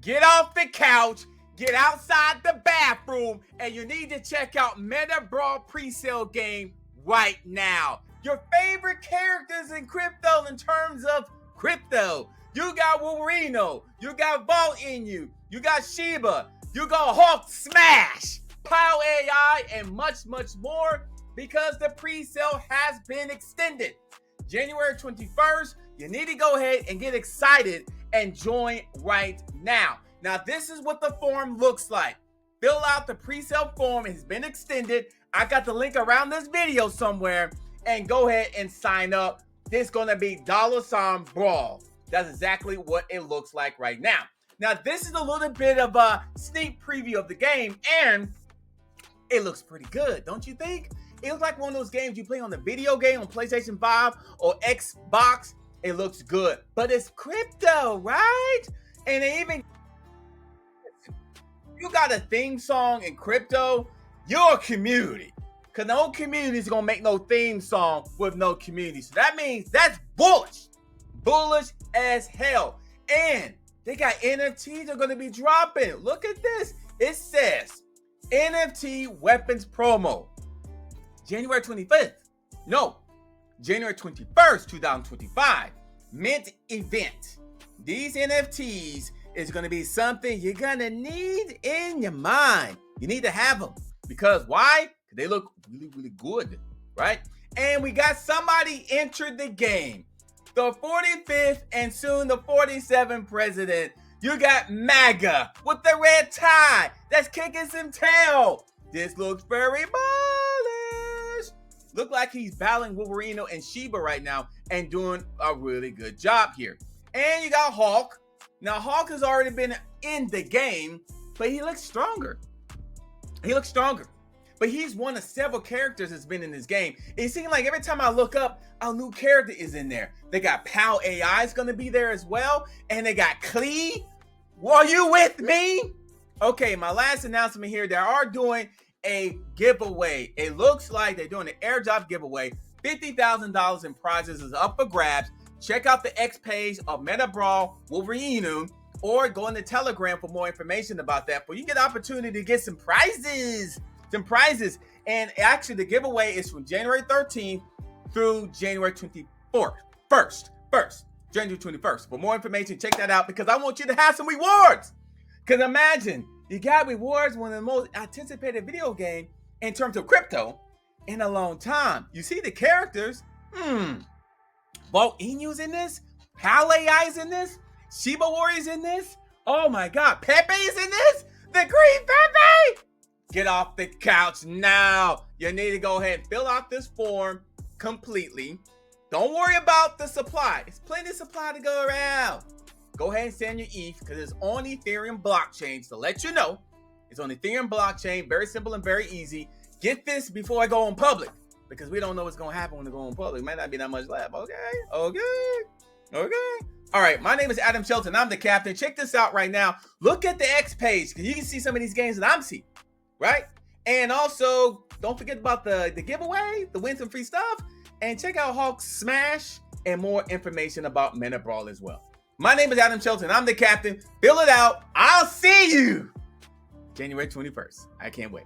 get off the couch, get outside the bathroom, and you need to check out MetaBrawl presale game right now. Your favorite characters in crypto in terms of crypto. You got Wolverino, you got 𝙁𝙖𝙘𝙚𝘽𝑚, you got 𝙁𝙖𝙘𝙬𝙀, you got 𝙁𝙖𝙘𝙀𝙚𝘽𝑚, 𝑃𝑜W AI, and much more, because the pre-sale has been extended. January 21st, you need to go ahead and get excited and join right now. Now, this is what the form looks like. Fill out the pre-sale form. It has been extended. I got the link around this video somewhere, and go ahead and sign up. This is going to be $Brawl. That's exactly what it looks like right now. Now, this is a little bit of a sneak preview of the game, and it looks pretty good, don't you think? It looks like one of those games you play on the video game on PlayStation 5 or Xbox. It looks good, but it's crypto, right? And they even, you got a theme song in crypto, you're a community. Because no community is going to make no theme song with no community. So that means that's bullish. Bullish as hell. And they got NFTs are going to be dropping. Look at this. It says NFT weapons promo. January 25th. No. January 21st, 2025. Mint event. These NFTs is going to be something you're going to need in your mind. You need to have them. Because why? They look really good, right? And we got somebody entered the game. The 45th and soon the 47th president. You got MAGA with the red tie that's kicking some tail. This looks very bullish. Look like he's battling Wolverino and 𝙁𝙗𝑚 right now and doing a really good job here. And you got Hulk. Now, Hulk has already been in the game, but he looks stronger. He looks stronger. But he's one of several characters that's been in this game. It seems like every time I look up, a new character is in there. They got 𝑃𝑜W AI is going to be there as well. And they got 𝙁𝙗𝑚. Are you with me? Okay, my last announcement here. They are doing a giveaway. It looks like they're doing an airdrop giveaway. $50,000 in prizes is up for grabs. Check out the X page of MetaBrawl Wolverino, or go in the Telegram for more information about that. But you get the opportunity to get some prizes. And actually the giveaway is from January 13th through January 24th. January 21st. For more information, check that out, because I want you to have some rewards. Because imagine, you got rewards, one of the most anticipated video game in terms of crypto in a long time. You see the characters. 𝙁𝙖𝙘𝙀𝑚𝑚's in this. 𝙁𝙗𝑚 AI's in this. 𝙁𝑖𝑏𝒔𝒕𝙖𝑚 Warrior's in this. Oh my God, 𝑃𝑒's in this. The green 𝑃𝑒. Get off the couch now. You need to go ahead and fill out this form completely. Don't worry about the supply. It's plenty of supply to go around. Go ahead and send your ETH, because it's on Ethereum blockchain. To let you know, it's on Ethereum blockchain. Very simple and very easy. Get this before I go on public, because we don't know what's going to happen when I go on public. Might not be that much left. Okay. All right, my name is Adam Shelton. I'm the captain. Check this out right now. Look at the X page, because you can see some of these games that I'm seeing. Right? And also, don't forget about the giveaway, the win some free stuff, and check out Hulk Smash and more information about MetaBrawl as well. My name is Adam Shelton. I'm the captain. Fill it out. I'll see you January 21st. I can't wait.